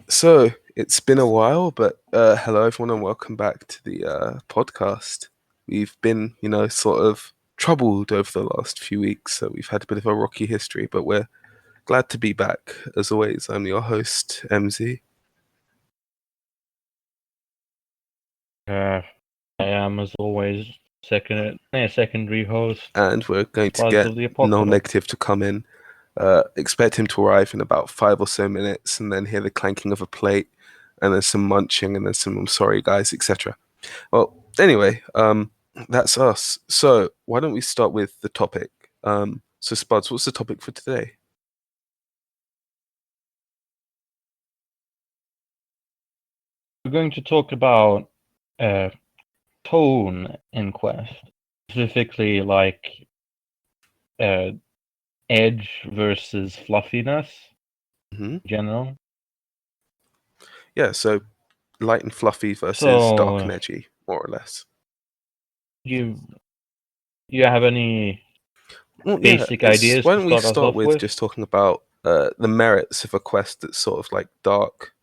So it's been a while, but hello everyone and welcome back to the podcast. We've been, sort of troubled over the last few weeks, so we've had a bit of a rocky history, but we're glad to be back. As always, I'm your host, MZ. I am, as always, secondary host, And we're going to Spuds get of the Apocalypse. NullNegative to come in. Expect him to arrive in about 5 or so minutes and then hear the clanking of a plate and then some munching and then some I'm sorry guys, etc. Well, anyway, that's us. So why don't we start with the topic? So Spuds, what's the topic for today? We're going to talk about tone in Quest, specifically like edge versus fluffiness Mm-hmm. in general. Yeah, so light and fluffy versus dark So, and edgy, more or less. you you have any Well, yeah, basic ideas why to don't we start us start off with with? just talking about the merits of a quest that's sort of like dark.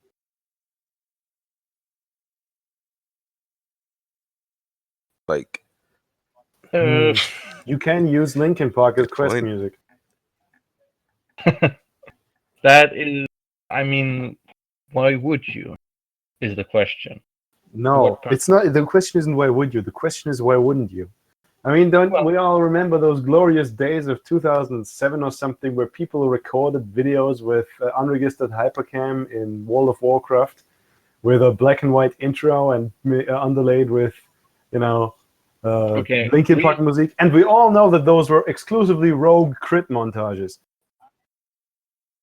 Like, Uh, You can use Linkin Park as good quest point. music. that is, I mean, why would you? Is the question. No, it's not. The question isn't why would you. The question is why wouldn't you? I mean, don't we all remember those glorious days of 2007 or something, where people recorded videos with unregistered hypercam in World of Warcraft, with a black and white intro and underlaid with, Linkin Park music, and we all know that those were exclusively rogue crit montages.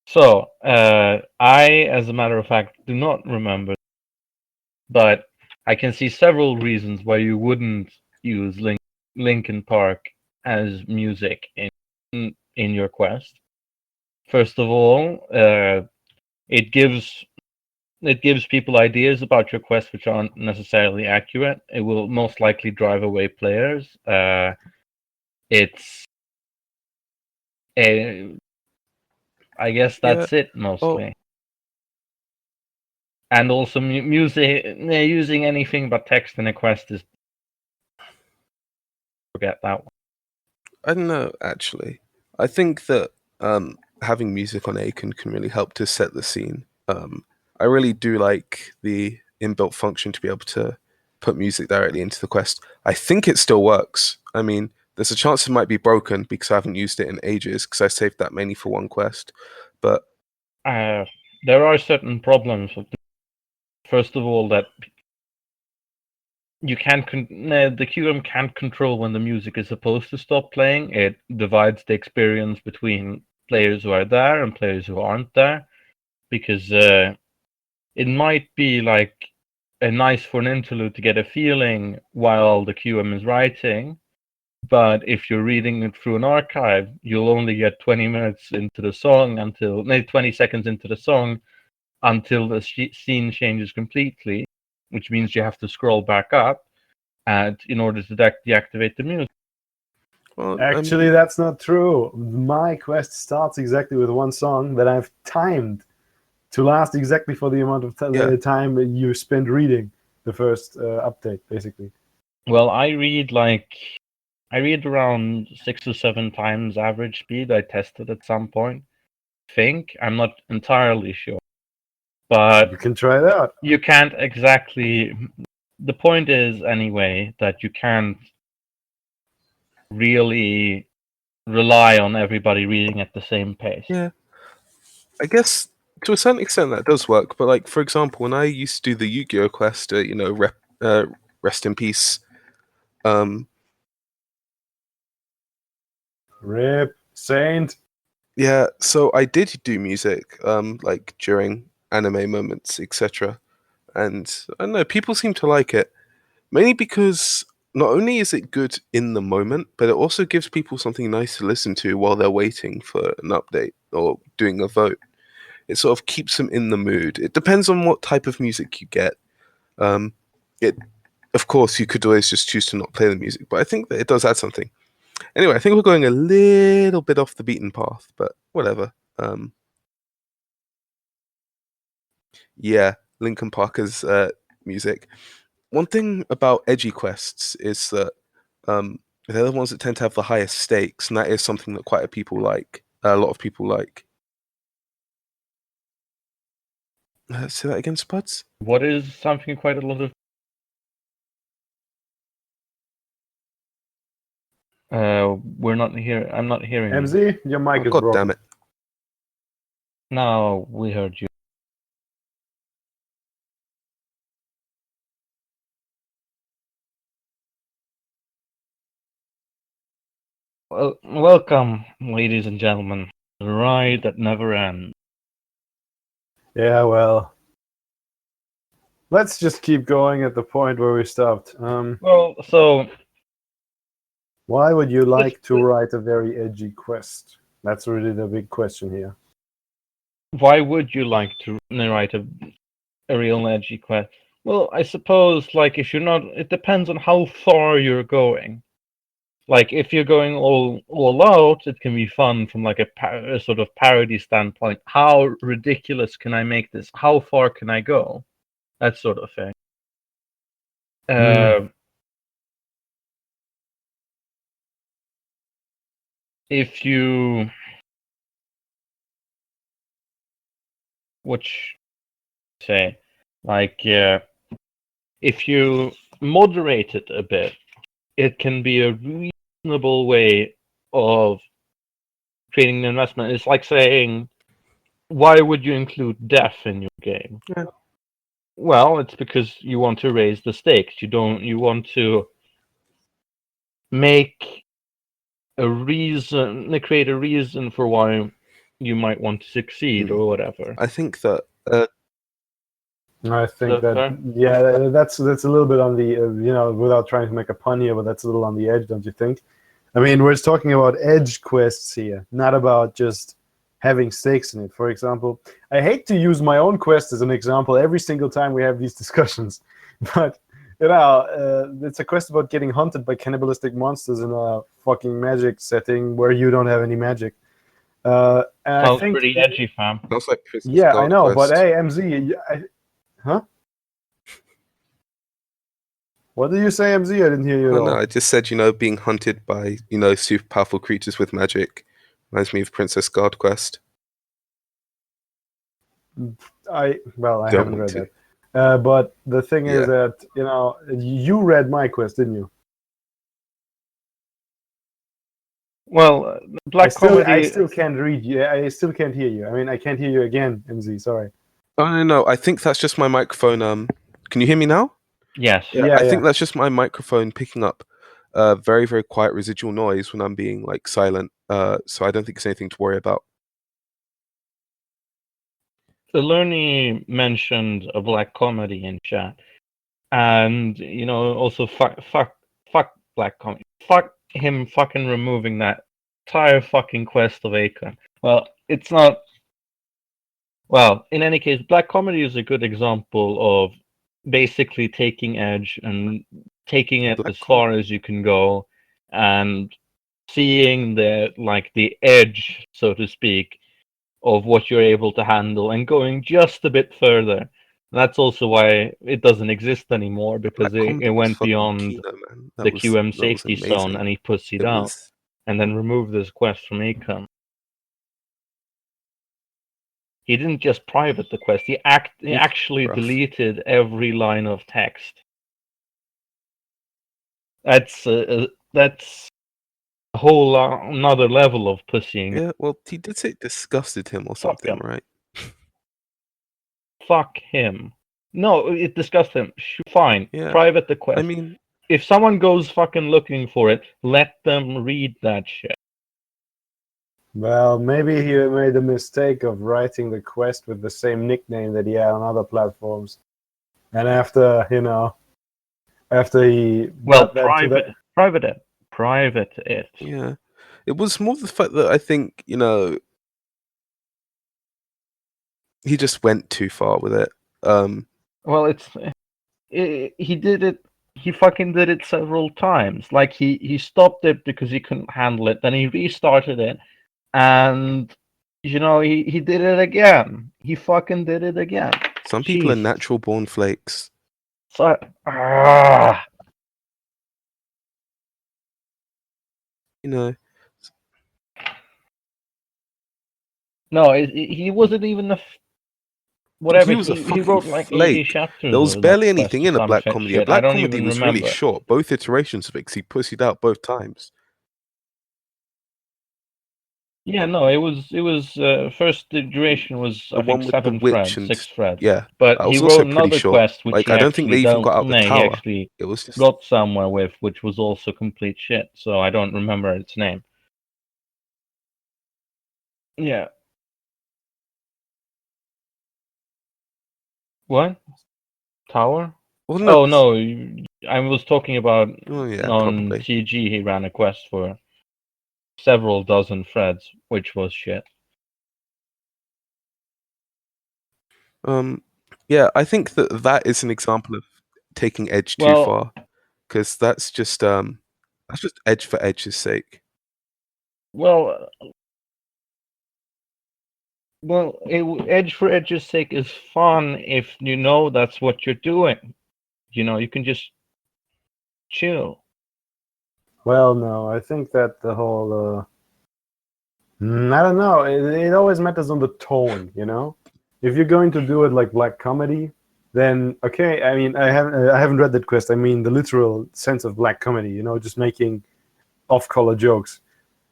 So, I, as a matter of fact, do not remember, but I can see several reasons why you wouldn't use Linkin Park as music in your quest. First of all, it gives people ideas about your quest which aren't necessarily accurate. It will most likely drive away players. It's I guess that's it mostly. And also, music using anything but text in a quest is forget that one. I don't know, actually. I think that having music on Anonkun can really help to set the scene. I really do like the inbuilt function to be able to put music directly into the quest. I think it still works. I mean, there's a chance it might be broken because I haven't used it in ages because I saved that mainly for one quest. But there are certain problems with first of all, that you can't the QM can't control when the music is supposed to stop playing. It divides the experience between players who are there and players who aren't there, because it might be like nice for an interlude to get a feeling while the QM is writing, but if you're reading it through an archive, you'll only get 20 minutes into the song until 20 seconds into the song until the scene changes completely, which means you have to scroll back up in order to deactivate the music. Well, Actually, that's not true. My quest starts exactly with one song that I've timed to last exactly for the amount of time you spend reading the first update, basically. Well, I read around 6 or 7 times average speed. I tested at some point. I'm not entirely sure, but you can try it out. You can't exactly. The point is, anyway, that you can't really rely on everybody reading at the same pace. Yeah, I guess to a certain extent that does work. But like, for example, when I used to do the Yu-Gi-Oh quest, rest in peace. Rip Saint. Yeah, so I did do music, like during anime moments, etc. And I don't know, people seem to like it, mainly because not only is it good in the moment, but it also gives people something nice to listen to while they're waiting for an update or doing a vote. It sort of keeps them in the mood. It depends on what type of music you get. It, of course, you could always just choose to not play the music, but I think that it does add something. Anyway, I think we're going a little bit off the beaten path, but whatever. Yeah, Linkin Parker's music. One thing about edgy quests is that they're the ones that tend to have the highest stakes, and that is something that quite a people like. A lot of people like. Say that again, Spuds? What is something quite a lot of? We're not here. I'm not hearing you. MZ, your mic Oh, is God broken. damn it. No, we heard you. Well, welcome, ladies and gentlemen. The ride that never ends. Yeah, well, let's just keep going at the point where we stopped. Well, so Why would you like to write a very edgy quest? That's really the big question here. why would you like to write a real edgy quest? Well, I suppose, like, if you're not, it depends on how far you're going. Like, if you're going all out, it can be fun from like a sort of parody standpoint. How ridiculous can I make this? How far can I go? That sort of thing. If you, which say, like, if you moderate it a bit, it can be a reasonable way of creating an investment. It's like saying, why would you include death in your game? Yeah. Well, it's because you want to raise the stakes. You want to make create a reason for why you might want to succeed or whatever. I think that I think that that fair? yeah, that's a little bit on the without trying to make a pun here, but that's a little on the edge, don't you think? I mean, we're talking about edge quests here, not about just having stakes in it. For example, I hate to use my own quest as an example every single time we have these discussions, but it's a quest about getting hunted by cannibalistic monsters in a fucking magic setting where you don't have any magic. And I Sounds think, pretty edgy, fam. that's like Princess yeah, I God know, but Quest. hey, MZ, huh? What did you say, MZ? I didn't hear you at Oh no, all. I just said, being hunted by, super powerful creatures with magic reminds me of Princess God Quest. I Don't haven't want read to. that. But the thing is Yeah. that, you read my quest, didn't you? Well, black comedy. I still can't read you. I still can't hear you. I mean, I can't hear you again, MZ. Sorry. Oh no, I think that's just my microphone. Can you hear me now? Yes. Yeah, I think that's just my microphone picking up very, very quiet residual noise when I'm being like silent. So I don't think it's anything to worry about. Lerny mentioned a black comedy in chat, and also fuck black comedy. Fuck him fucking removing that entire fucking quest of Akon. Well, it's not. Well, in any case, black comedy is a good example of basically taking edge and taking it Black as far as you can go, and seeing the edge, so to speak, of what you're able to handle and going just a bit further. That's also why it doesn't exist anymore, because Black it comedy was went fucking beyond key, though, man. the QM That was safety zone amazing. and he pussied It out was. and then removed this quest from Akon. He didn't just private the quest, he actually Rough. deleted every line of text. That's a whole another level of pussying. Yeah, well, he did say it disgusted him or Fuck something, him. right? Fuck him. No, it disgusts him. Fine. Yeah. Private the quest. I mean, if someone goes fucking looking for it, let them read that shit. Well, maybe he made the mistake of writing the quest with the same nickname that he had on other platforms, and after he got that to that. Private it. yeah. It was more the fact that I think, he just went too far with it. Well, he did it. He fucking did it several times. Like he stopped it because he couldn't handle it. Then he restarted it, and he did it again. He fucking did it again. Some people are Jesus. natural born flakes. So, You know. No, he wasn't even whatever. He was a He fucking wrote like 80 flake. chapters There was of that barely quest anything or in a some black comedy. A shit. I black don't comedy even was really remember. short. Both iterations of it, 'cause he pussied out both times. Yeah, no, it was first the duration was The I think one with the 7 witch threads, and 6 threads. yeah, But that he was also wrote pretty another short. quest which Like he I don't think actually they even got out the he tower. actually It was just got somewhere with, which was also complete shit. So I don't remember its name. Yeah. What? Tower? well, Oh no. no, I was talking about Oh yeah, on probably. TG. He ran a quest for several dozen threads, which was shit. Yeah, I think that is an example of taking edge too Well, far, because that's just edge for edge's sake. well, edge for edge's sake is fun if you know that's what you're doing. You know, you can just chill. Well, no, I think that the whole I don't know. It always matters on the tone, you know. If you're going to do it like black comedy, then okay. I mean, I haven't read that quest. I mean, the literal sense of black comedy, you know, just making off-color jokes.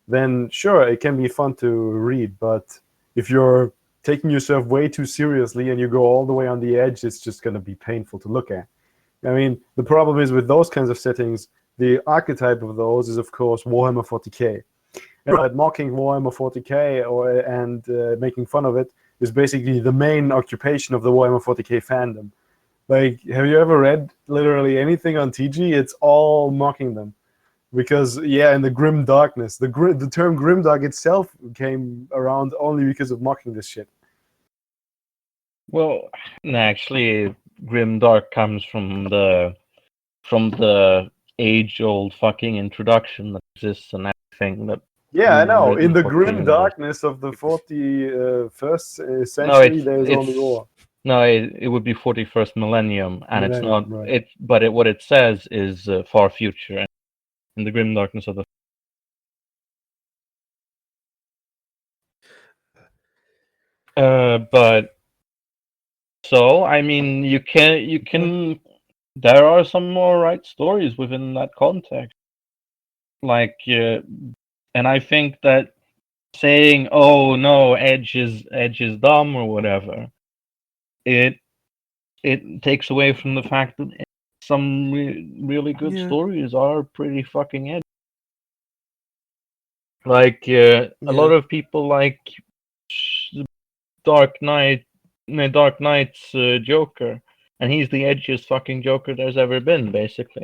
Then sure, it can be fun to read. But if you're taking yourself way too seriously and you go all the way on the edge, it's just going to be painful to look at. I mean, the problem is with those kinds of settings, the archetype of those is, of course, Warhammer 40k. But mocking Warhammer 40k and making fun of it is basically the main occupation of the Warhammer 40k fandom. Like, have you ever read literally anything on TG? It's all mocking them. Because, yeah, in the grim darkness, the term grimdark itself came around only because of mocking this shit. Well, actually, grimdark comes from the age-old fucking introduction that exists and everything that. Yeah, I know. In the grim fucking years. darkness of the 41st No, century, there's only war. No, it would be 41st millennium, and it's not. Right. What it says is far future, in the grim darkness of the. But so I mean, you can. There are some more right stories within that context, like, and I think that saying, "Oh no, Edge is dumb" or whatever, it takes away from the fact that some really good stories are pretty fucking edgy. Like a lot of people like Dark Knight's Joker, and he's the edgiest fucking Joker there's ever been, basically.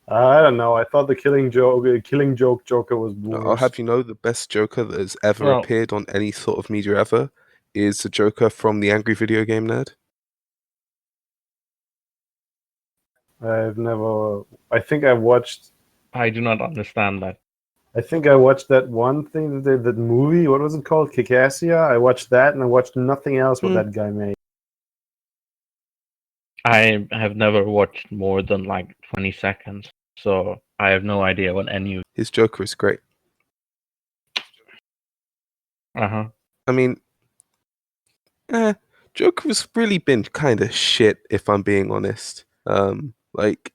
I don't know. I thought the Killing Joke Joker was worse. I'll have you know, the best Joker that has ever appeared on any sort of media ever is the Joker from the Angry Video Game Nerd. I've never. I think I watched. I do not understand that. I think I watched that one thing that movie. What was it called? Kikassia. I watched that, and I watched nothing else what that guy made. I have never watched more than like 20 seconds, so I have no idea what any. His Joker is great. I mean, Joker has really been kind of shit, if I'm being honest. Like.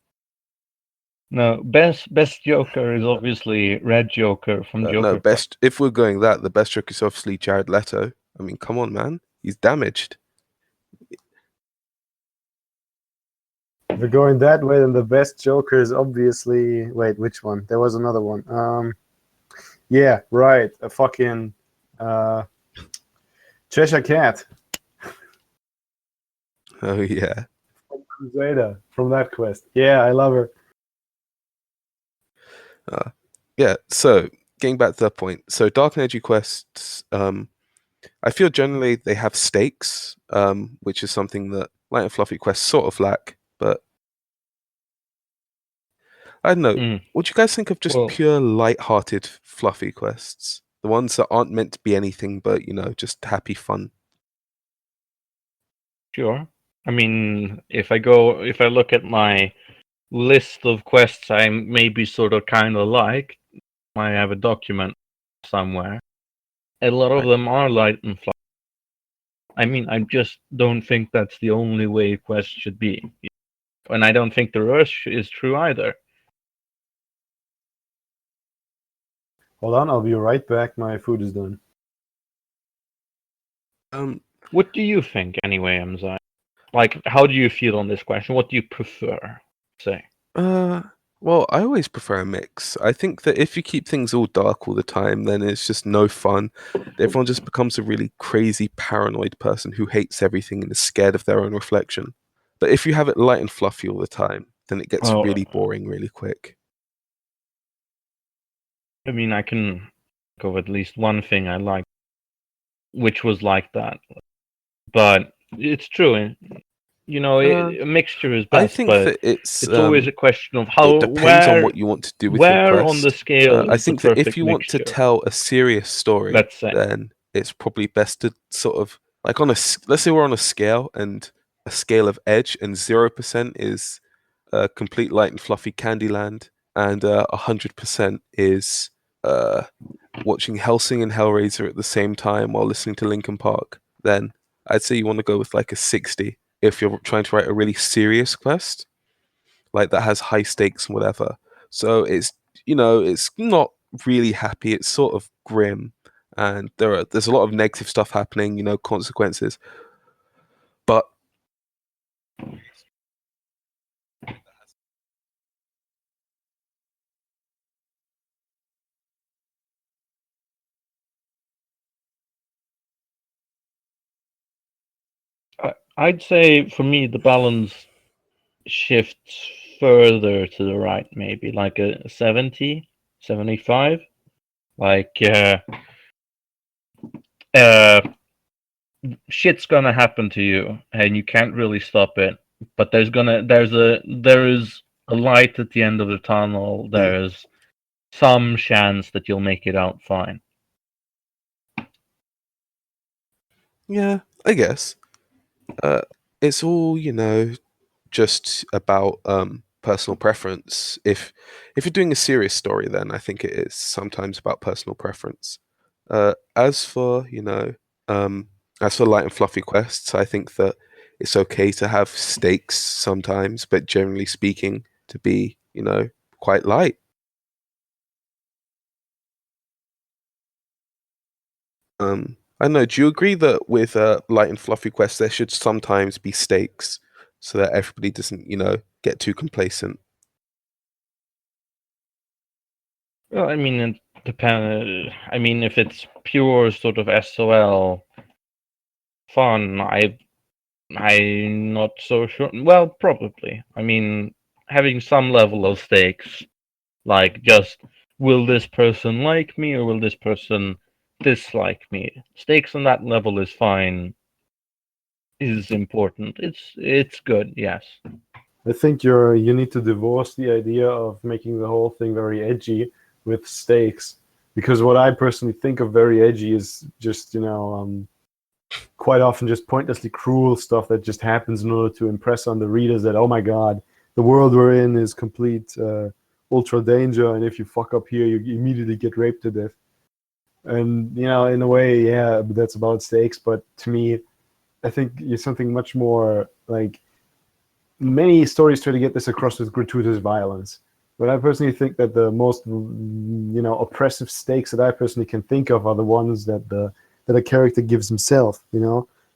No, best Joker is obviously Red Joker from Joker. No, best. If we're going that, the best Joker is obviously Jared Leto. I mean, come on, man, he's damaged. If we're going that way, then the best Joker is obviously. Wait, which one? There was another one. Yeah, right. A fucking Cheshire Cat. Oh yeah. From Crusader, from that quest. Yeah, I love her. Yeah. So getting back to that point, so dark and edgy quests, I feel generally they have stakes, which is something that light and fluffy quests sort of lack. But I don't know. What do you guys think of just pure light-hearted fluffy quests? The ones that aren't meant to be anything but, just happy fun. Sure. I mean, if I look at my list of quests I maybe sort of kind of like, I have a document somewhere. A lot of Right. them are light and fluffy. I mean, I just don't think that's the only way quests should be. And I don't think the reverse is true either. Hold on, I'll be right back. My food is done. What do you think, anyway, MZion? Like, how do you feel on this question? What do you prefer? Say. Well, I always prefer a mix. I think that if you keep things all dark all the time, then it's just no fun. Everyone just becomes a really crazy, paranoid person who hates everything and is scared of their own reflection. But if you have it light and fluffy all the time, then it gets Oh, really boring really quick. I mean, I can think of at least one thing I liked, which was like that. But it's true. You know, Uh, a mixture is I best, think but that it's it's always a question of it how, depends on what you want to do with your where on the quest. scale I is the think that if perfect you want to mixture. tell a serious story, Let's say. then it's probably best to sort of like let's say we're on a scale and a scale of edge, and 0% is complete light and fluffy Candyland, and 100% is watching Helsing and Hellraiser at the same time while listening to Linkin Park. Then I'd say you want to go with like a 60 if you're trying to write a really serious quest like that has high stakes and whatever. So it's it's not really happy. It's sort of grim, and there's a lot of negative stuff happening. Consequences. But I'd say for me the balance shifts further to the right, maybe like a 70, 75. Like uh, shit's gonna happen to you, and you can't really stop it. But there is a light at the end of the tunnel. There's some chance that you'll make it out fine. yeah, I guess it's all just about personal preference. If you're doing a serious story, then I think it is sometimes about personal preference. As for as for light and fluffy quests, I think that it's okay to have stakes sometimes, but generally speaking, to be quite light. I don't know. Do you agree that with light and fluffy quests, there should sometimes be stakes so that everybody doesn't get too complacent? Well, I mean, it depends. I mean, if it's pure sort of SOL fun, I'm not so sure. Well, probably. I mean, having some level of stakes, like just will this person like me or will this person dislike me? Stakes on that level is fine. Is important. It's good. Yes. I think you need to divorce the idea of making the whole thing very edgy with stakes, because what I personally think of very edgy is just quite often just pointlessly cruel stuff that just happens in order to impress on the readers that, oh my god, the world we're in is complete ultra danger, and if you fuck up here, you immediately get raped to death. And in a way, yeah, that's about stakes, but to me, I think it's something much more like, many stories try to get this across with gratuitous violence. But I personally think that the most oppressive stakes that I personally can think of are the ones that a character gives himself.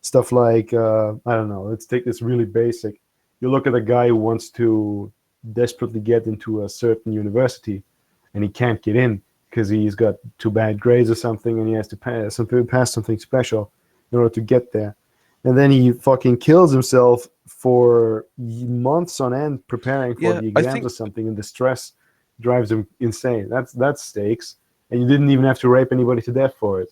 Stuff like I don't know. Let's take this really basic. You look at a guy who wants to desperately get into a certain university, and he can't get in because he's got too bad grades or something, and he has to pass something special in order to get there. And then he fucking kills himself for months on end preparing for Yeah, the I exams think or something, and the stress drives him insane. That's stakes, and you didn't even have to rape anybody to death for it.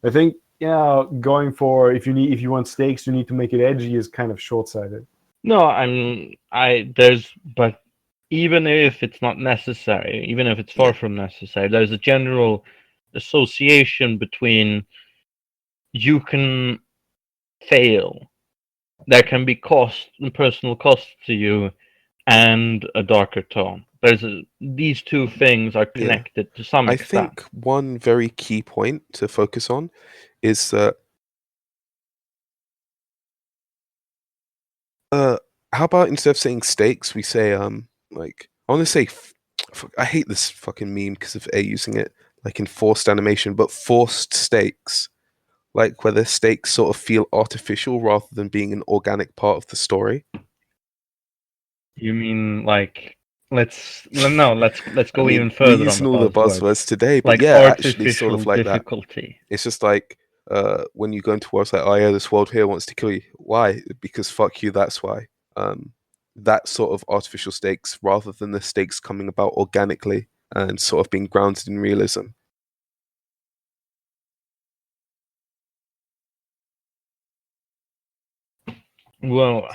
I think going for, if you want stakes, you need to make it edgy, is kind of short sighted. No, but even if it's not necessary, even if it's far yeah, from necessary, there's a general association between you can fail there can be cost and personal cost to you, and a darker tone. These two things are Yeah. connected to some I extent. think one very key point to focus on is that how about instead of saying stakes, we say like I want to say I hate this fucking meme because of using it like in forced animation, but forced stakes, like where the stakes sort of feel artificial rather than being an organic part of the story. You mean like let's I go mean, even we're further on using the all the buzzwords, buzzwords today, but like yeah, actually, sort artificial of like that. difficulty. It's just like when you go into war, it's like, oh yeah, this world here wants to kill you. Why? Because fuck you. That's why. Um, that sort of artificial stakes, rather than the stakes coming about organically and sort of being grounded in realism. Well,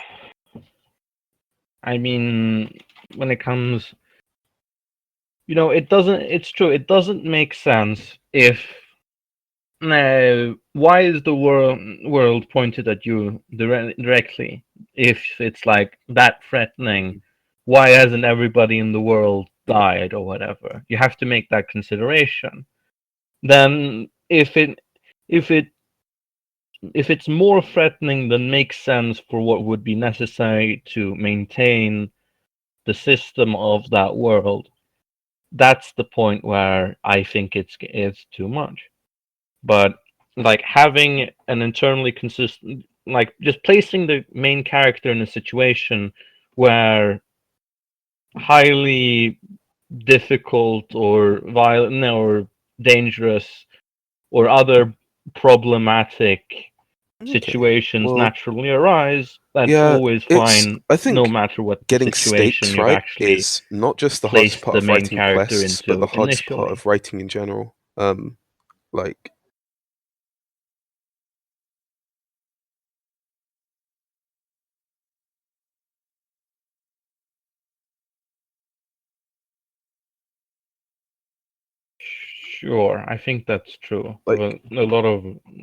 I mean, when it comes, it doesn't. It's true. It doesn't make sense if. Why is the world pointed at you directly? If it's like that threatening, why hasn't everybody in the world died or whatever? You have to make that consideration. Then, if it's more threatening than makes sense for what would be necessary to maintain the system of that world, that's the point where I think it's too much. But like having an internally consistent, like just placing the main character in a situation where highly difficult or violent or dangerous or other problematic situations Well, naturally arise, that's yeah, always it's. fine, I no think matter what the getting situation stakes you've right actually is not just the hardest placed part the of main writing character quests, but the into hardest part initially. of writing in general. Like Sure, I think that's true. like Well,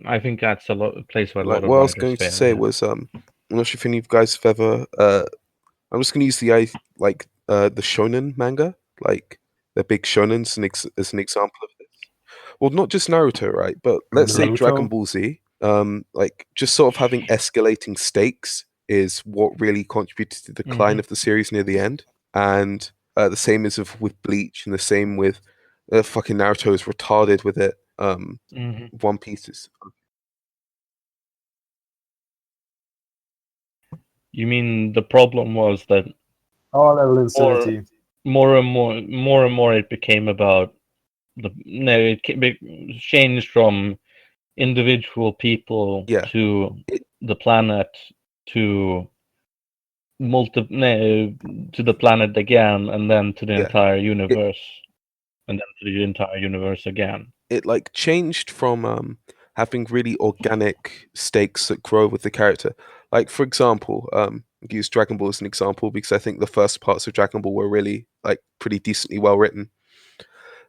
I think that's a place where a like lot of what I was writers going to fail. say Yeah. was I'm not sure if any of you guys have ever I'm just gonna use the shonen manga, like the big shonens as an example of this. Well, not just Naruto, right? But let's say Dragon Naruto. Ball Z. Like just sort of having escalating stakes is what really contributed to the decline Hmm. of the series near the end. And the same is with Bleach, and the same with fucking Naruto is retarded with it. Hmm. One Piece is You mean the problem was that All level more, insanity. more and more it became about it changed from individual people yeah. to It the planet to to the planet again, and then to the yeah. entire It universe, and then to the entire universe again. it like changed from having really organic stakes that grow with the character. Like for example, use Dragon Ball as an example because I think the first parts of Dragon Ball were really like pretty decently well written.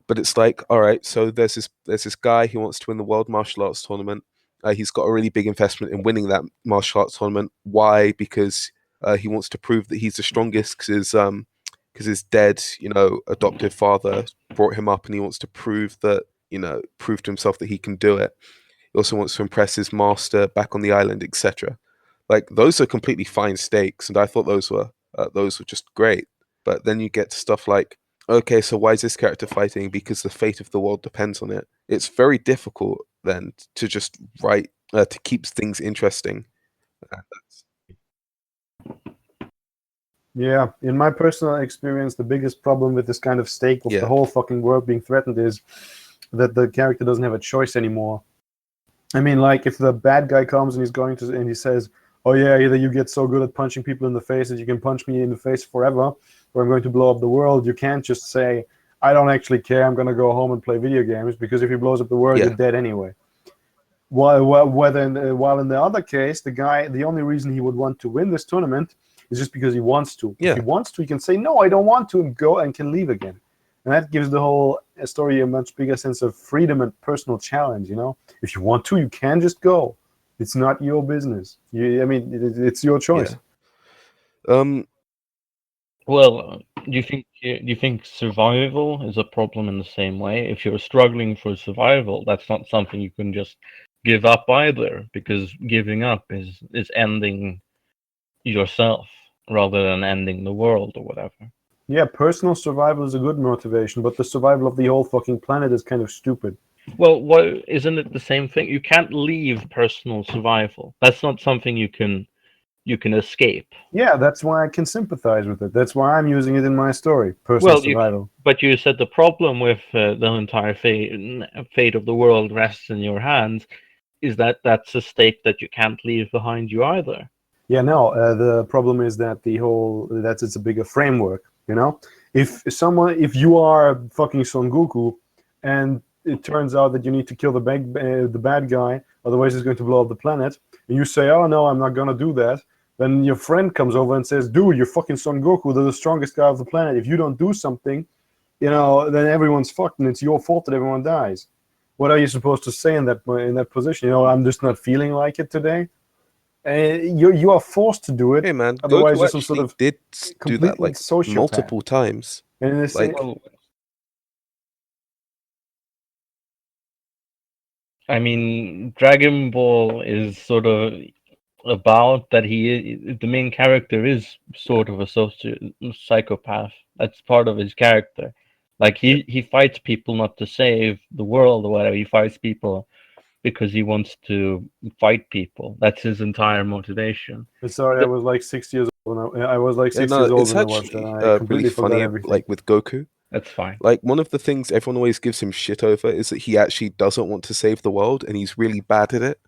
But it's like, all right, so there's this guy who wants to win the World Martial Arts Tournament. He's got a really big investment in winning that martial arts tournament. Why? Because he wants to prove that he's the strongest because his dead adoptive father brought him up, and he wants to prove that prove to himself that he can do it. He also wants to impress his master back on the island, etc. Like those are completely fine stakes, and I thought those were just great. But then you get to stuff like, okay, so why is this character fighting? Because the fate of the world depends on it. It's very difficult then to just write to keep things interesting. Yeah, in my personal experience, the biggest problem with this kind of stake of the Yeah, whole fucking world being threatened is that the character doesn't have a choice anymore. I mean, like if the bad guy comes and and he says, "Oh yeah, either you get so good at punching people in the face that you can punch me in the face forever, or I'm going to blow up the world." You can't just say, "I don't actually care. I'm going to go home and play video games," because if he blows up the world, you're yeah, dead anyway. While in the other case, the only reason he would want to win this tournament is just because he wants to. If he yeah, wants to, he can say, "No, I don't want to," and go and can leave again. And that gives the whole story a much bigger sense of freedom and personal challenge. If you want to, you can just go. It's not your business. It's your choice. Yeah. Well, do you think survival is a problem in the same way? If you're struggling for survival, that's not something you can just give up either, because giving up is ending yourself rather than ending the world or whatever. Yeah, personal survival is a good motivation, but the survival of the whole fucking planet is kind of stupid. Well, what isn't it the same thing? You can't leave personal survival. That's not something you can escape. Yeah, that's why I can sympathize with it. That's why I'm using it in my story. Personal survival. But you said the problem with the entire fate of the world rests in your hands is that that's a stake that you can't leave behind you either. Yeah, no. The problem is that it's a bigger framework. You know, if you are fucking Son Goku, and it turns out that you need to kill the bad guy, otherwise he's going to blow up the planet, and you say, "Oh no, I'm not gonna do that." Then your friend comes over and says, "Dude, you're fucking Son Goku. They're the strongest guy of the planet. If you don't do something, then everyone's fucked, and it's your fault that everyone dies." What are you supposed to say in that position? I'm just not feeling like it today. You are forced to do it. Hey man, Otherwise, Goku you're some actually sort of did do that completely like sociopath. multiple times. And in the same, I mean, Dragon Ball is sort of about that the main character is sort of a psychopath. That's part of his character. Like he fights people not to save the world or whatever. He fights people because he wants to fight people. That's his entire motivation. sorry, I was like 6 years old. I was like 6 years old It's when I watched actually that. I completely really forgot funny, everything. like with Goku. That's fine. Like one of the things everyone always gives him shit over is that he actually doesn't want to save the world, and he's really bad at it.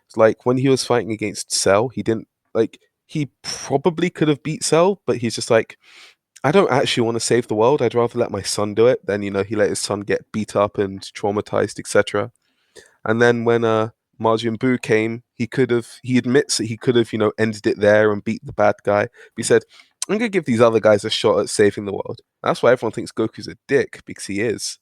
It's like when he was fighting against Cell, he didn't like. He probably could have beat Cell, but he's just like, I don't actually want to save the world. I'd rather let my son do it. Then he let his son get beat up and traumatized, etc. And then when Majin Buu came, he admits that he could have, ended it there and beat the bad guy. But he said, I'm gonna give these other guys a shot at saving the world. That's why everyone thinks Goku's a dick, because he is.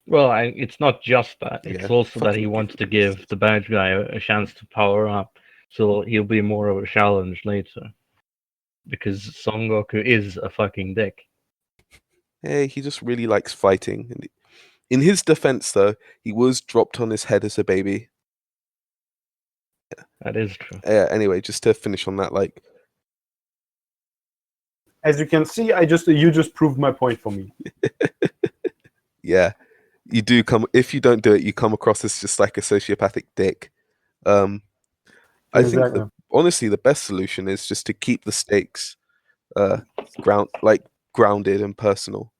Well, it's not just that. It's Yeah, also that he fucking wants to everybody give the bad guy a chance to power up, so he'll be more of a challenge later. Because Son Goku is a fucking dick. Hey, he just really likes fighting. And in his defense, though, he was dropped on his head as a baby. That is true. Anyway, just to finish on that, like, As you can see, you just proved my point for me. yeah, you do come. If you don't do it, you come across as just like a sociopathic dick. I think Exactly. honestly, the best solution is just to keep the stakes grounded and personal.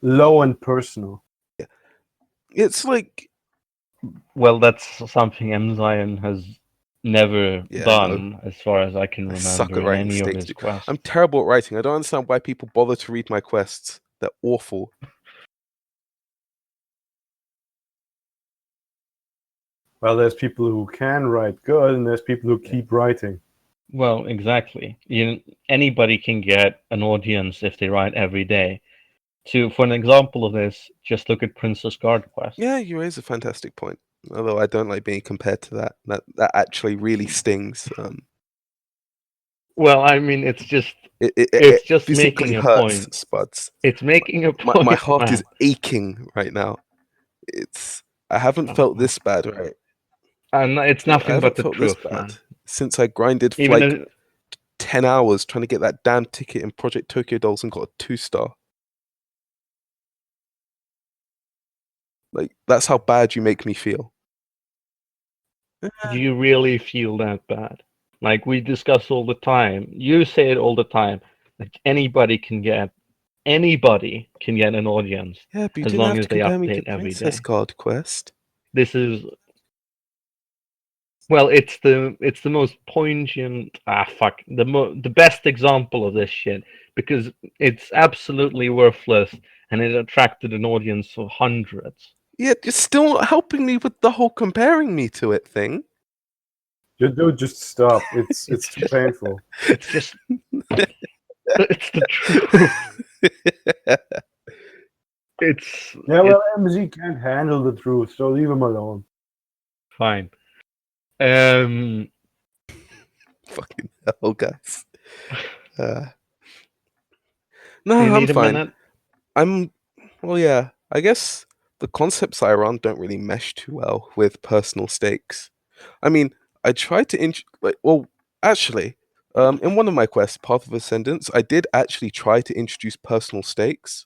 Low and personal. Yeah. It's like, Well, that's something MZion has never Yeah, done, as far as I can I suck remember, at in writing any of stakes, his dude. quests. I'm terrible at writing. I don't understand why people bother to read my quests. They're awful. Well, there's people who can write good, and there's people who keep writing. Well, exactly. Anybody can get an audience if they write every day. For an example of this, just look at Princess Guard Quest. Yeah, you raise a fantastic point. Although I don't like being compared to that. That actually really stings. Well, I mean, it's just It just physically making a hurts, point. Spuds. It's making a My point, heart man. is aching right now. I haven't felt this bad, right? And it's I nothing but haven't the felt this truth, bad man. since I grinded for Even like if, 10 hours trying to get that damn ticket in Project Tokyo Dolls and got a 2-star. Like, that's how bad you make me feel. do you really feel that bad? Like we discuss all the time. You say it all the time. Like anybody can get an audience Yeah, but you as didn't long have as to they compare me update to every Princess day. Card Quest. This is Well, it's the most poignant. The best example of this shit, because it's absolutely worthless and it attracted an audience of hundreds. Yeah, you're still not helping me with the whole comparing me to it thing. Dude, just stop. It's too painful. It's just it's the truth. It's Yeah, well, MZ can't handle the truth, so leave him alone. fine. Fucking hell, guys. No, Do you I'm need a fine. minute? Well, yeah. I guess the concepts I run don't really mesh too well with personal stakes. I mean, I tried to actually, in one of my quests, Path of Ascendance, I did actually try to introduce personal stakes.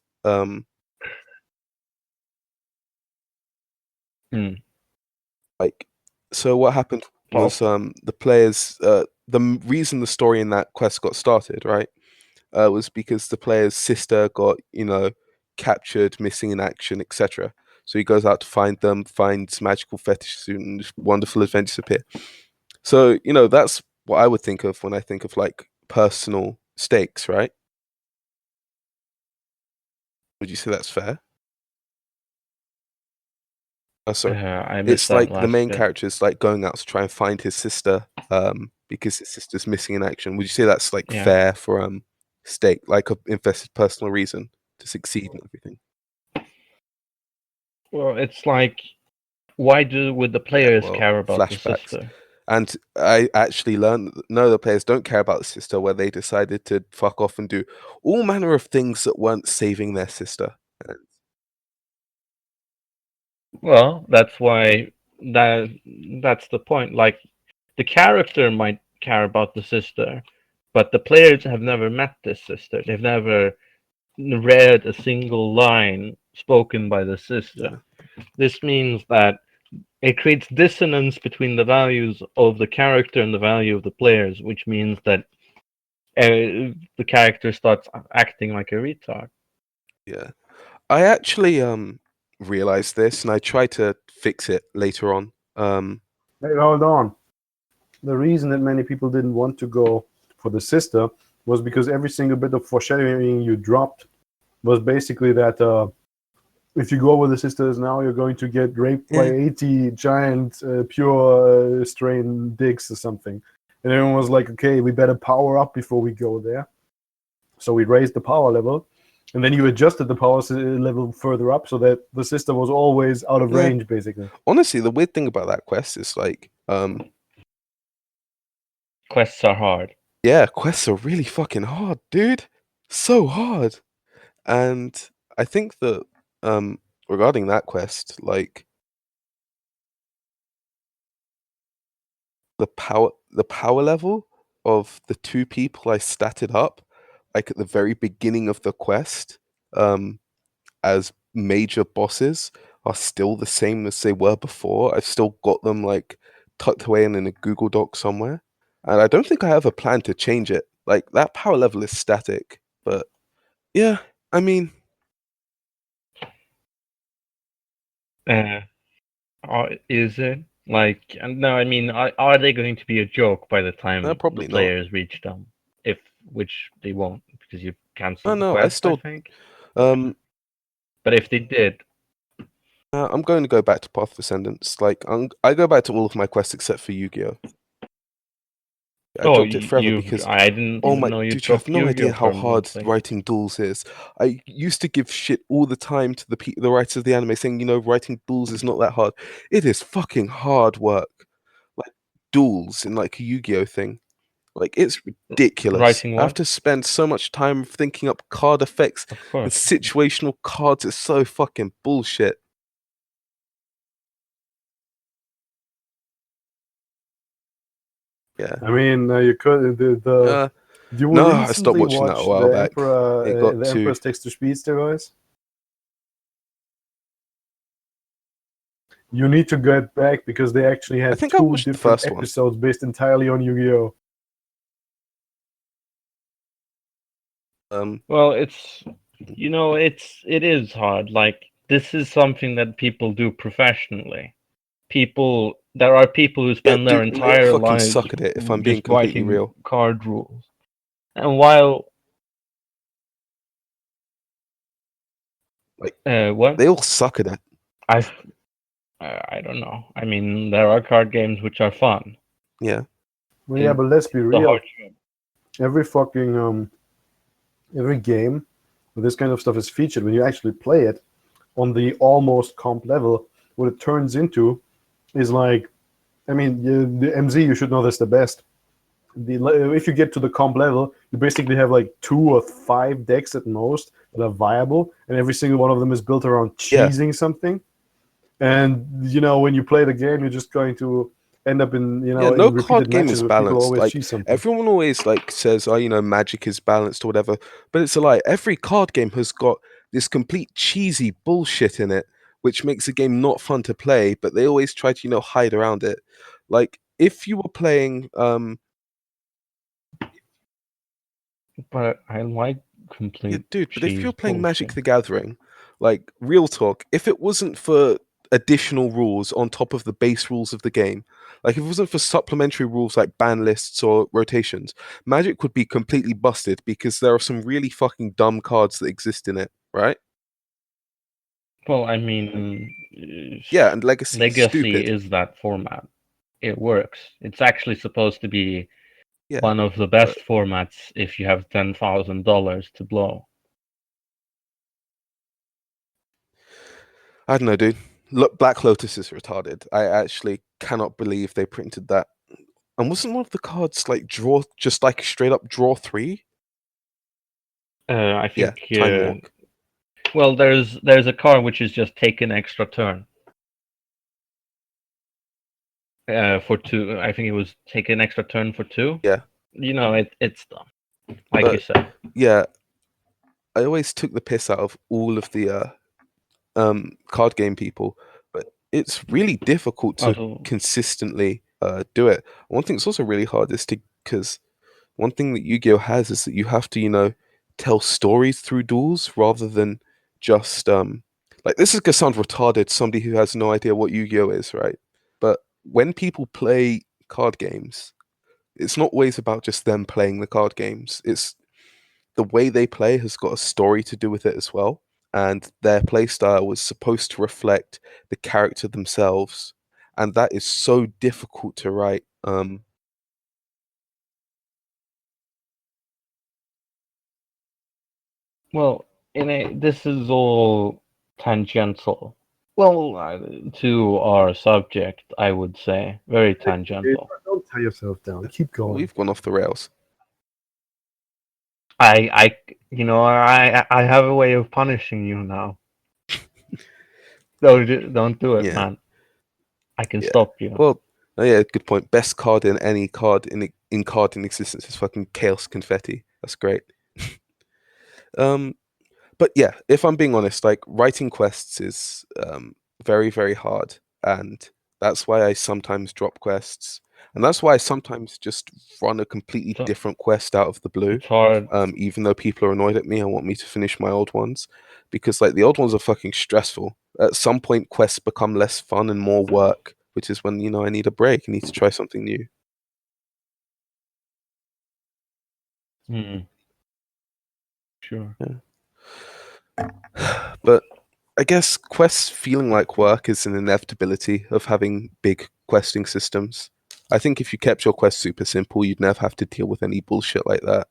Like, so what happened was the players, reason the story in that quest got started, right, was because the player's sister got, captured, missing in action, etc. So he goes out to find them, finds magical fetish suit, and wonderful adventures appear. So, that's what I would think of when I think of like personal stakes, right? Would you say that's fair? Oh, sorry. I missed It's that like the last main bit. character is like going out to try and find his sister, because his sister's missing in action. Would you say that's like Yeah. fair for stake, like a invested personal reason to succeed and everything? Well, it's like, why would the players well, care about the flashbacks. sister? And I actually learned that no, the players don't care about the sister, where they decided to fuck off and do all manner of things that weren't saving their sister. Well, that's why that's the point. Like, the character might care about the sister, but the players have never met this sister. They've never read a single line spoken by the sister. Yeah. This means that it creates dissonance between the values of the character and the value of the players, which means that the character starts acting like a retard. Yeah. I actually realized this, and I tried to fix it later on. Hey, hold on. The reason that many people didn't want to go for the sister was because every single bit of foreshadowing you dropped was basically that if you go with the sisters now, you're going to get raped by 80 giant pure strain dicks or something. And everyone was like, okay, we better power up before we go there. So we raised the power level. And then you adjusted the power level further up so that the sister was always out of range, basically. Honestly, the weird thing about that quest is like, quests are hard. Yeah, quests are really fucking hard, dude. So hard. And I think that regarding that quest, like the power level of the two people I statted up, like at the very beginning of the quest, as major bosses, are still the same as they were before. I've still got them like tucked away in a Google Doc somewhere. And I don't think I have a plan to change it. Like that power level is static. But yeah, I mean, is it? Like, no, I mean, are they going to be a joke by the time no, the probably not. players reach them? Which they won't, because you've Oh cancelled the no, I quest, I still think. But if they did, I'm going to go back to Path of Ascendance. Like I go back to all of my quests except for Yu-Gi-Oh. I dropped it forever because I didn't oh even my know you dude, you have dropped no idea Yu-Gi-Oh how hard permanently. writing duels is. I used to give shit all the time to the writers of the anime, saying, writing duels is not that hard. It is fucking hard work. Like duels in like a Yu-Gi-Oh thing. Like it's ridiculous. Writing I have what? to spend so much time thinking up card effects Of and course. situational cards. It's so fucking bullshit. Yeah. I mean, you could you No, I stopped recently watching that a watch while the back. Emperor, It got the too. Emperor's Text to Speech device. You need to get back because they actually I had think I two watched the different first one. episodes based entirely on Yu-Gi-Oh. Well, it is hard. Like, this is something that people do professionally. There are people who spend their Dude, entire I fucking lives suck at it. If I'm being just completely writing real, card rules. And while like what? they all suck at it. I don't know. I mean, there are card games which are fun. Yeah. Well, yeah, but let's be real. hard job. Every fucking every game where this kind of stuff is featured, when you actually play it, on the almost comp level, what it turns into is like, I mean, the MZ, you should know this the best. If you get to the comp level, you basically have like 2 or 5 decks at most that are viable, and every single one of them is built around cheesing something. And when you play the game, you're just going to end up in no in card repeated game matches is where people balanced. always Like cheese something. everyone always like says, oh, Magic is balanced or whatever, but it's a lie. Every card game has got this complete cheesy bullshit in it, which makes the game not fun to play. But they always try to hide around it. Like if you were playing, But I like complete dude. But if cheese you're playing Magic bullshit. the Gathering, like real talk, if it wasn't for additional rules on top of the base rules of the game, like if it wasn't for supplementary rules like ban lists or rotations, Magic would be completely busted because there are some really fucking dumb cards that exist in it, right? Well, I mean, Yeah, and Legacy is Legacy stupid. is that format. It works. It's actually supposed to be Yeah, one of the best formats if you have $10,000 to blow. I don't know, dude. Look, Black Lotus is retarded. I actually cannot believe they printed that. And wasn't one of the cards like just like straight up draw 3? I Yeah, think. Time Walk. Well, there's a card which is just take an extra turn. For 2, I think it was take an extra turn for 2. Yeah. It's dumb, like you said. Yeah, I always took the piss out of all of the card game people, but it's really difficult to Also, consistently do it. One thing that's also really hard is because one thing that Yu-Gi-Oh has is that you have to tell stories through duels rather than just like this is gonna sound retarded to somebody who has no idea what Yu-Gi-Oh is, right? But when people play card games, it's not always about just them playing the card games. It's the way they play has got a story to do with it as well. And their play style was supposed to reflect the character themselves. And that is so difficult to write. well, this is all tangential. Well, to our subject, I would say very tangential. Don't tie yourself down. Keep going. We've gone off the rails. I have a way of punishing you now. Don't do it, Yeah. man. I can Yeah. stop you. Well, oh yeah, good point. Best card in any card in card in existence is fucking Chaos Confetti. That's great. But yeah, if I'm being honest, like writing quests is very, very hard. And that's why I sometimes drop quests. And that's why I sometimes just run a completely So, different quest out of the blue. it's hard. Even though people are annoyed at me and want me to finish my old ones. Because like the old ones are fucking stressful. At some point quests become less fun and more work, which is when, I need a break. I need to try something new. Sure. Yeah. But I guess quests feeling like work is an inevitability of having big questing systems. I think if you kept your quest super simple, you'd never have to deal with any bullshit like that.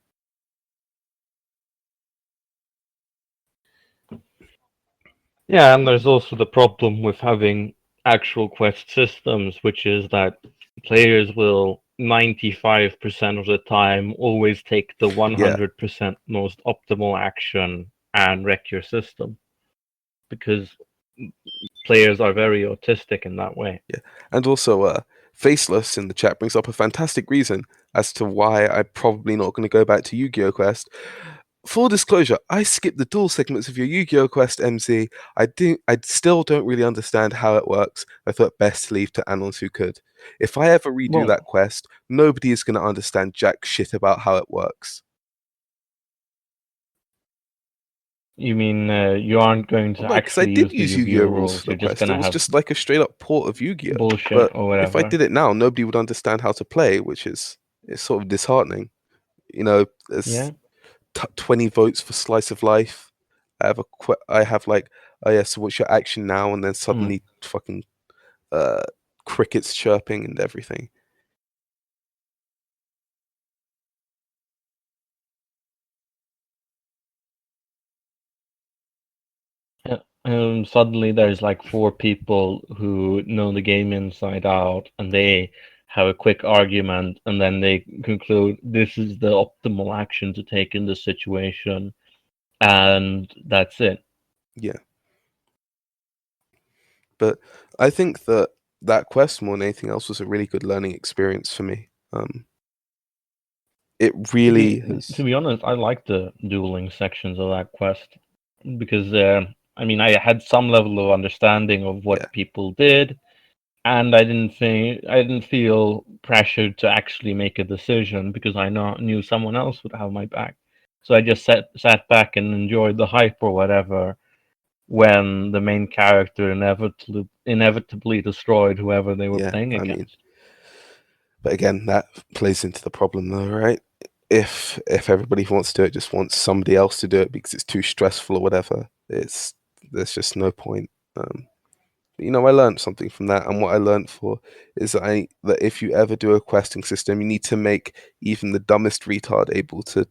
Yeah, and there's also the problem with having actual quest systems, which is that players will 95% of the time always take the 100% most optimal action and wreck your system. Because players are very autistic in that way. Yeah. And also, Faceless in the chat brings up a fantastic reason as to why I'm probably not going to go back to Yu-Gi-Oh! Quest. Full disclosure, I skipped the dual segments of your Yu-Gi-Oh! Quest, MZ. I still don't really understand how it works. I thought best to leave to Anons who could. If I ever redo that quest, nobody is going to understand jack shit about how it works. You mean you aren't going to Well, no, because I actually did use the use Yu-Gi-Oh Yu-Gi-Oh! rules rules? for the You're just quest. It gonna was have just like a straight up port of Yu-Gi-Oh! bullshit But or if I whatever. did it now, nobody would understand how to play, which is it's sort of disheartening. There's 20 votes for Slice of Life. I have like, oh yeah, so what's your action now? And then suddenly fucking crickets chirping and everything. Suddenly there's like 4 people who know the game inside out, and they have a quick argument, and then they conclude this is the optimal action to take in this situation, and that's it. Yeah. But I think that quest more than anything else was a really good learning experience for me. It really To be honest, I like the dueling sections of that quest because I mean I had some level of understanding of what people did, and I didn't feel pressured to actually make a decision because I knew someone else would have my back. So I just sat back and enjoyed the hype or whatever when the main character inevitably destroyed whoever they were playing I against. mean, but again, that plays into the problem though, right? If everybody who wants to do it just wants somebody else to do it because it's too stressful or whatever, there's just no point. You know, I learned something from that, and what I learned is that if you ever do a questing system, you need to make even the dumbest retard able to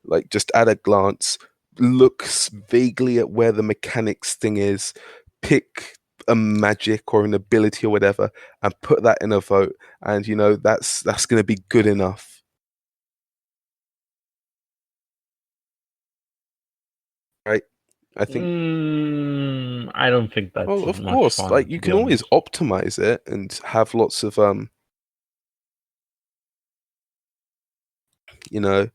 like just at a glance look vaguely at where the mechanics thing is, pick a magic or an ability or whatever, and put that in a vote, and you know that's going to be good enough. Right? I think. I don't think that's Well, of much course, fun, like you can always optimize it and have lots of you know,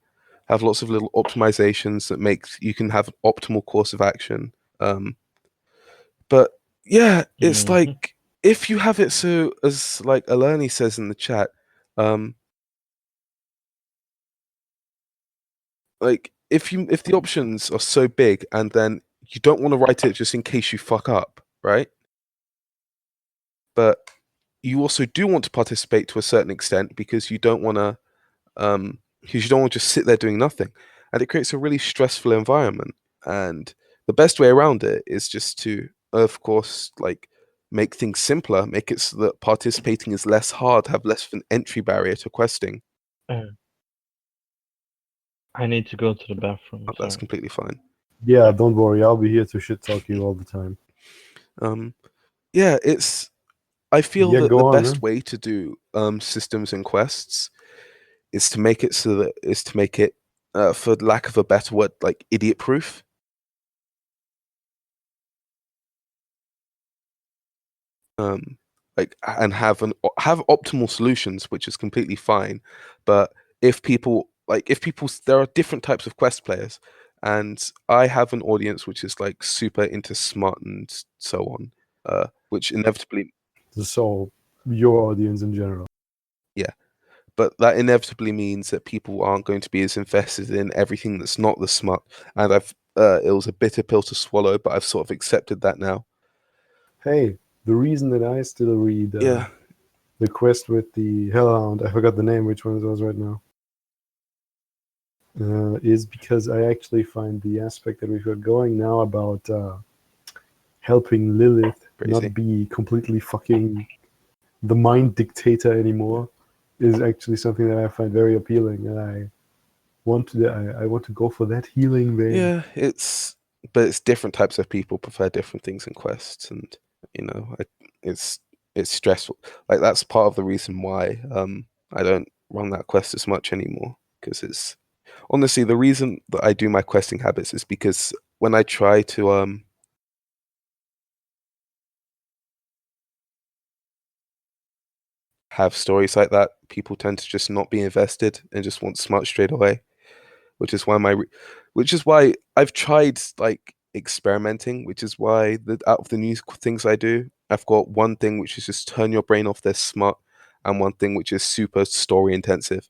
have lots of little optimizations that makes you can have an optimal course of action. But yeah, it's like if you have it so, as like Alerni says in the chat, like if the options are so big and then you don't want to write it just in case you fuck up, right? But you also do want to participate to a certain extent because you don't want to just sit there doing nothing, and it creates a really stressful environment. And the best way around it is just to, of course, like make things simpler, make it so that participating is less hard, have less of an entry barrier to questing. I need to go to the bathroom. Oh, that's completely fine. Yeah, don't worry, I'll be here to shit talk you all the time. Yeah, I feel that the best man. way to do systems and quests is to make it for lack of a better word, like idiot proof. Like and have optimal solutions, which is completely fine. But if people there are different types of quest players, and I have an audience which is like super into smart and so on, which inevitably so your audience in general. Yeah, but that inevitably means that people aren't going to be as invested in everything that's not the smart. And it was a bitter pill to swallow, but I've sort of accepted that now. Hey, the reason that I still read the quest with the Hellhound, I forgot the name, which one it was right now, is because I actually find the aspect that we've got going now about helping Lilith not be completely fucking the mind dictator anymore is actually something that I find very appealing, and I want to go for that healing vein. Yeah, but it's different types of people prefer different things in quests, and you know, it's stressful. Like that's part of the reason why I don't run that quest as much anymore, because it's honestly the reason that I do my questing habits is because when I try to have stories like that, people tend to just not be invested and just want smart straight away, which is why I've tried like experimenting, which is why out of the new things I do, I've got one thing which is just turn your brain off their smart, and one thing which is super story intensive.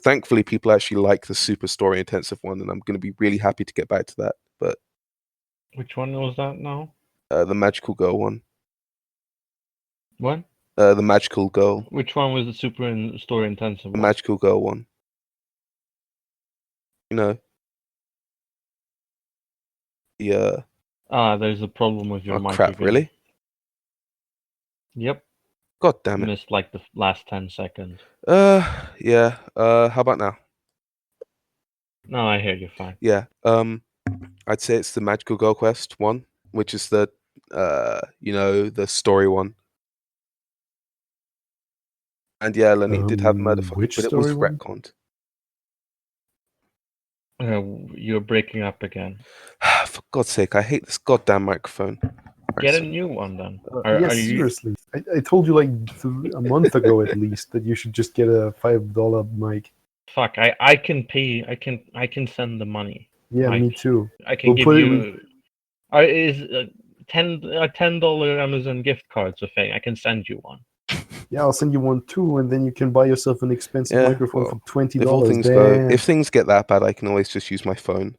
Thankfully, people actually like the super story intensive one, and I'm going to be really happy to get back to that. But which one was that now? The magical girl one. What? The magical girl. Which one was the super story intensive one? The magical girl one. You know. Yeah. There's a problem with your mic. Crap! Really? Yep. God damn it! Missed like the last 10 seconds. Yeah. How about now? No, I hear you fine. Yeah. I'd say it's the magical girl quest one. which is the the story one. And yeah, Lenny did have murderfucker, which but it was story one? retconned. You're breaking up again. For God's sake, I hate this goddamn microphone. Get a new one then. Yes, seriously. I told you like a month ago at least that you should just get a $5 mic. Fuck! I can pay. I can send the money. Yeah, Mike. me too. I can We'll give put it- you. Is $10 Amazon gift cards a thing? I can send you one. Yeah, I'll send you one too, and then you can buy yourself an expensive Yeah, microphone well, for $20. If all things Damn. if things get that bad, I can always just use my phone.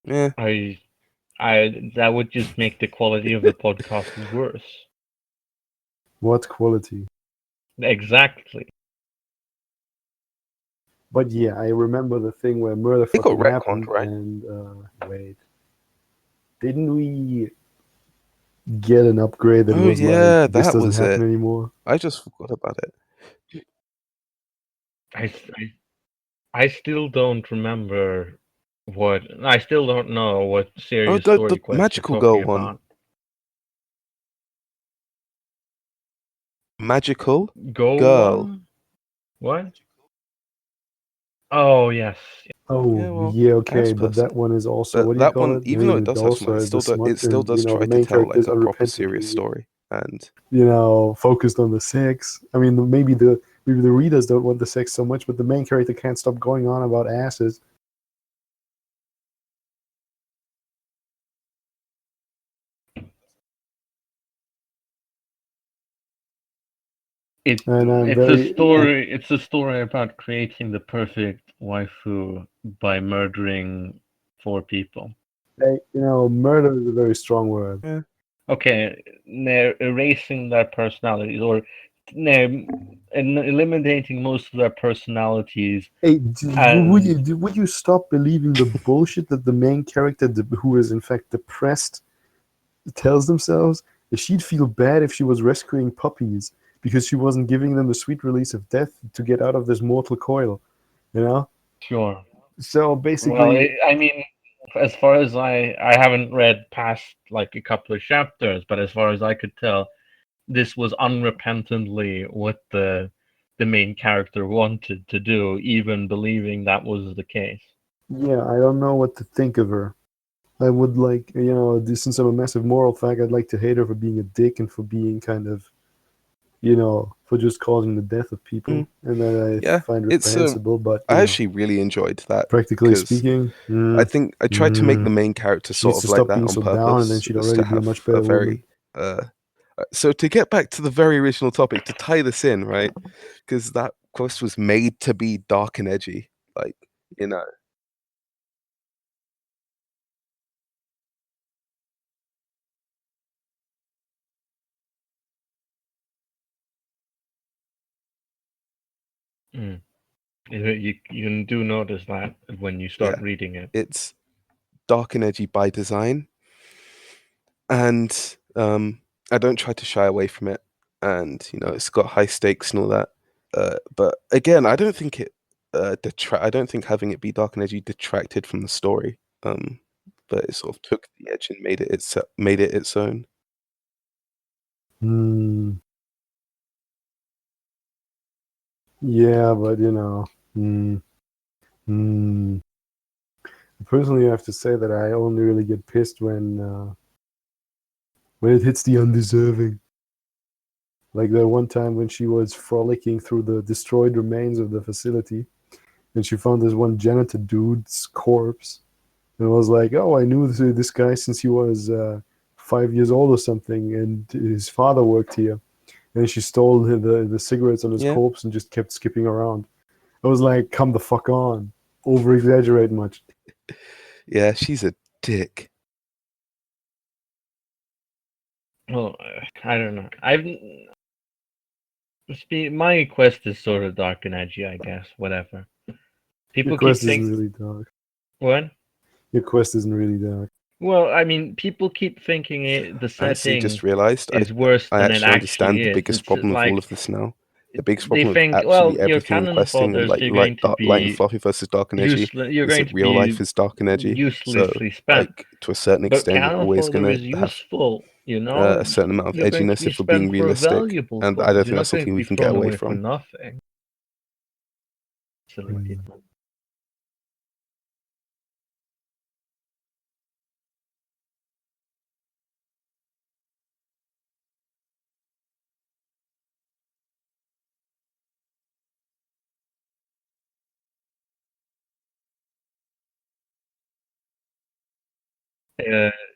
Yeah. That would just make the quality of the podcast worse. What quality? Exactly. But yeah, I remember the thing where murder It got fucking retconned, happened, right? and wait, didn't we get an upgrade that Oh was yeah, like this that doesn't was happen it. anymore? I just forgot about it. I still don't remember what. I still don't know what Oh, serious the story quest magical you're girl talking one. about. Magical Go girl. one? What? Oh yes. Oh Yeah, well, okay, but Asper's. that one is also But what do you that call one, it? I even mean, though it does have smut, also has the it still and does the try to main tell character is like a proper serious unrepentantly, story. And focused on the sex. I mean, maybe the readers don't want the sex so much, but the main character can't stop going on about asses. It's a story about creating the perfect waifu by murdering 4 people. Murder is a very strong word. yeah. Okay, erasing their personalities or eliminating most of their personalities. Hey, would you stop believing the bullshit that the main character, who is in fact depressed, tells themselves that she'd feel bad if she was rescuing puppies because she wasn't giving them the sweet release of death to get out of this mortal coil, Sure. So basically, Well, I mean, as far as I haven't read past like a couple of chapters, but as far as I could tell, this was unrepentantly what the main character wanted to do, even believing that was the case. yeah, I don't know what to think of her. I would like, since I'm a massive moral fag, I'd like to hate her for being a dick and for being kind of, for just causing the death of people, and that I find reprehensible. But I actually really enjoyed that. Practically speaking, I think I tried to make the main character she needs sort to of like stop that being on so purpose. down, and then she'd already be a much better woman. So to get back to the very original topic, to tie this in, right? Because that quest was made to be dark and edgy, like You do notice that when you start reading it. It's dark and edgy by design, and I don't try to shy away from it. And it's got high stakes and all that. But again, I don't think it I don't think having it be dark and edgy detracted from the story. But it sort of took the edge and made it its own. Yeah, but personally, I have to say that I only really get pissed when it hits the undeserving. Like that one time when she was frolicking through the destroyed remains of the facility, and she found this one janitor dude's corpse, and was like, "Oh, I knew this guy since he was 5 years old or something, and his father worked here." And she stole the cigarettes on his corpse and just kept skipping around. I was like, "Come the fuck on! Over exaggerate much." Yeah, she's a dick. Well, I don't know. My quest is sort of dark and edgy, I guess. Whatever. Your quest isn't really dark. What? Your quest isn't really dark. Well, I mean, people keep thinking the setting just realized is worse than it actually actually understand is. the biggest problem with all of this now. the biggest they problem with think, absolutely well, your everything in canon questing and fodder, like you're going to light and be fluffy versus dark and edgy you're is going that to real life be is dark and edgy. So uselessly spent. like to a certain But extent, you're canon always fodder gonna is have useful, you know. a certain amount of You're going to edginess be if we're being spent for realistic, valuable and I don't things. think You're that's not going something to we be can get thrown away away for from. nothing. Silly Mm. people.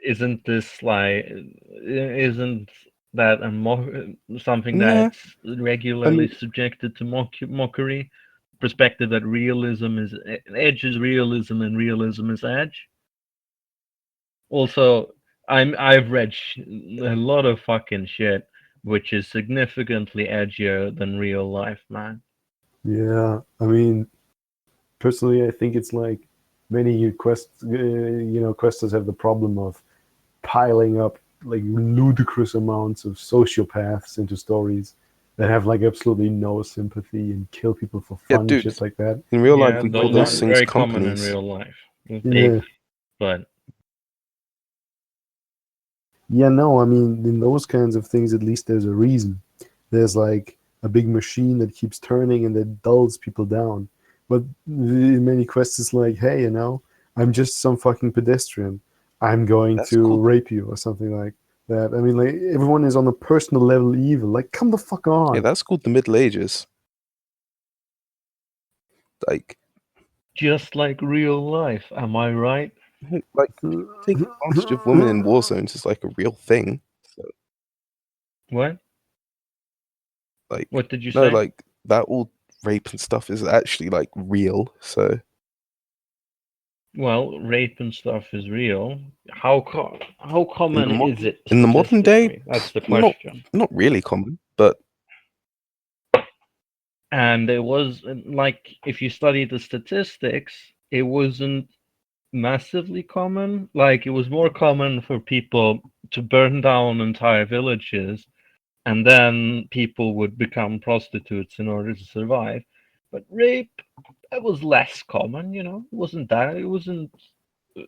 Isn't this like, isn't that something Yeah, that's regularly mean- subjected to mockery? Perspective that realism is edge is realism and realism is edge. Also, I've read a lot of fucking shit which is significantly edgier than real life, man. Yeah, I mean, personally, I think it's like many questers have the problem of piling up like ludicrous amounts of sociopaths into stories that have like absolutely no sympathy and kill people for yeah, fun and dude. shit like that. In real life, Yeah, we call those those aren't things very common in companies. real life. Yeah. But Yeah, no, I mean, in those kinds of things, at least there's a reason. There's like a big machine that keeps turning and that dulls people down. But in many quests, it's like, hey, I'm just some fucking pedestrian. I'm going That's to called rape you or something like that. I mean, like, everyone is on a personal level evil. Like, come the fuck yeah, on. that's called the Middle Ages. Like, just like real life, am I right? like taking advantage of women in war zones is like a real thing. So, What? like, What did you no, say? like that all rape and stuff is actually like real. So Well, rape and stuff is real. How in common the is it in the modern day, statistically? That's the not question. not really common, but And it was like, if you study the statistics, it wasn't massively common. Like, it was more common for people to burn down entire villages, and then people would become prostitutes in order to survive. But rape, that was less common, you know. It wasn't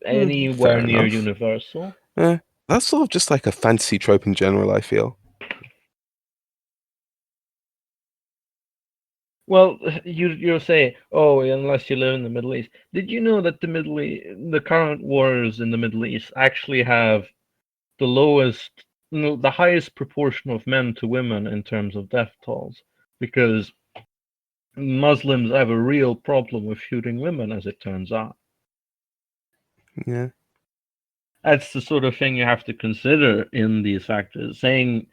anywhere fair near enough. universal. That's sort of just like a fantasy trope in general, I feel. Well, you'll say, oh, unless you live in the Middle East. Did you know that the current wars in the Middle East actually have the lowest, no, the highest proportion of men to women in terms of death tolls? Because Muslims have a real problem with shooting women, as it turns out. Yeah. That's the sort of thing you have to consider in these factors. Saying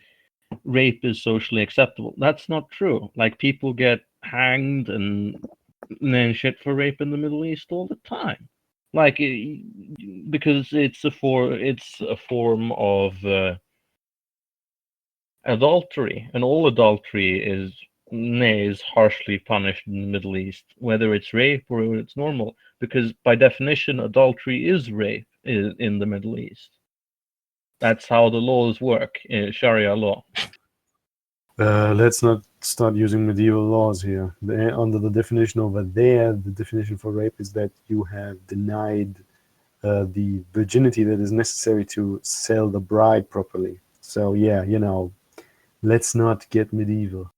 rape is socially acceptable, that's not true. Like, people get hanged and shit for rape in the Middle East all the time. Like, because it's a form of adultery, and all adultery is harshly punished in the Middle East, whether it's rape or it's normal. Because by definition, adultery is rape in the Middle East. That's how the laws work, Sharia law. Let's not start using medieval laws here. Under the definition over there, the definition for rape is that you have denied the virginity that is necessary to sell the bride properly. So yeah, let's not get medieval.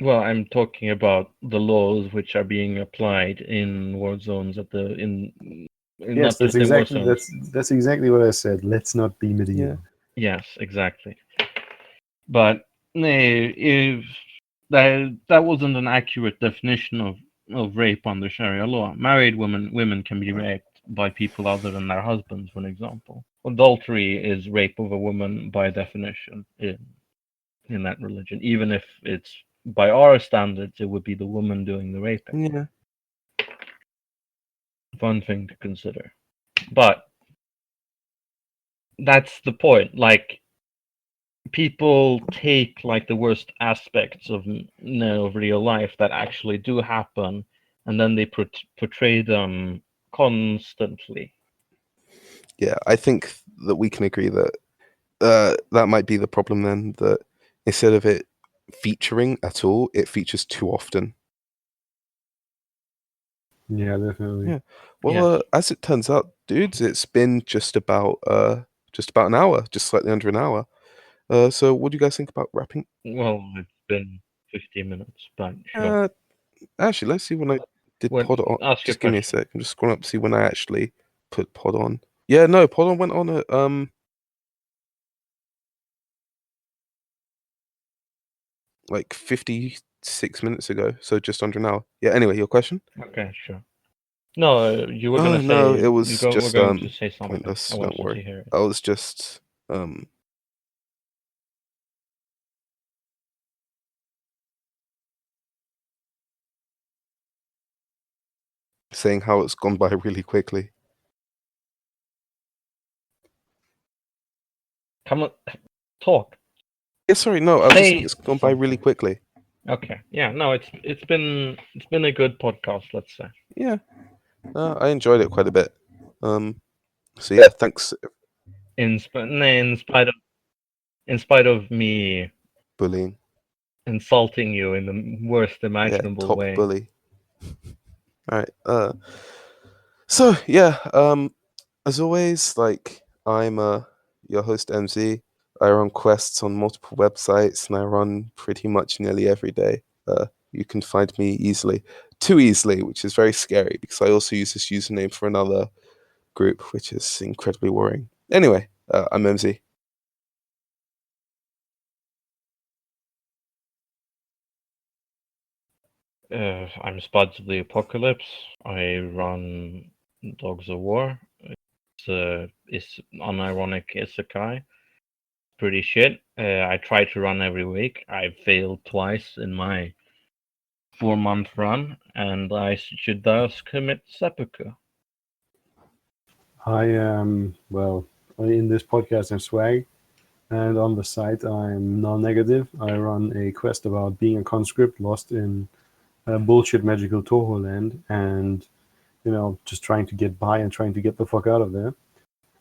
Well, I'm talking about the laws which are being applied in war zones in Yes, not that's just in war exactly zones. that's exactly what I said. Let's not be medieval. Yeah. Yes, exactly. But if that wasn't an accurate definition of rape under Sharia law. Married women can be raped by people other than their husbands, for example. Adultery is rape of a woman by definition in that religion, even if it's by our standards, it would be the woman doing the raping. Yeah. Fun thing to consider. But that's the point. Like, people take like the worst aspects of of real life that actually do happen, and then they portray them constantly. Yeah, I think that we can agree that that might be the problem then. That instead of it featuring at all. It features too often. Yeah, definitely. Yeah. Well, Yes. as it turns out, dudes, it's been just about an hour, just slightly under an hour. So what do you guys think about wrapping? Well, it's been 15 minutes, but sure. Actually, let's see when I did What? pod on. Ask your Just give me a question. sec. I'm just scrolling up to see when I actually put pod on. Yeah, no, pod on went on at like 56 minutes ago, so just under an hour. Yeah. Anyway, your question? Okay, sure. No, you were Oh gonna no, say it was were just going to say something. pointless. I Don't wanted to worry. hear it. I was just saying how it's gone by really quickly. Come on, talk. Yeah, sorry, no, I was just saying Say it's gone by really something. quickly. Okay. Yeah. No, it's been a good podcast. Let's say. Yeah, I enjoyed it quite a bit. So yeah, thanks, In spite of me bullying. insulting you in the worst Yeah, imaginable top way. bully. All right. So yeah, as always, like I'm your host MZ. I run quests on multiple websites, and I run pretty much nearly every day. You can find me easily, too easily, which is very scary because I also use this username for another group, which is incredibly worrying. Anyway, I'm MZ. I'm Spuds of the Apocalypse. I run Dogs of War. It's unironic isekai. Pretty shit. I try to run every week. I failed twice in my 4-month run, and I should thus commit seppuku. I am, well, in this podcast I'm Swag, and on the site I'm NullNegative. I run a quest about being a conscript lost in bullshit magical Toho land, and just trying to get by and trying to get the fuck out of there.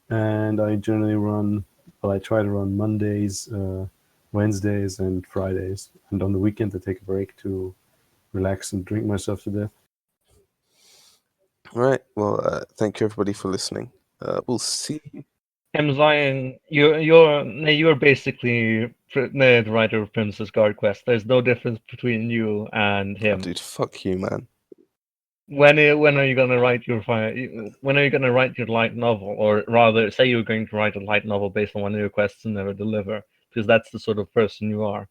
And I generally run, well, I try to run Mondays, Wednesdays, and Fridays, and on the weekend I take a break to relax and drink myself to death. All right. Well, thank you everybody for listening. We'll see. MZion, you're basically the writer of Princess Guard Quest. There's no difference between you and Oh, him. dude, fuck you, man. When are you gonna write when are you gonna write your light novel, or rather, say you're going to write a light novel based on one of your quests and never deliver, because that's the sort of person you are.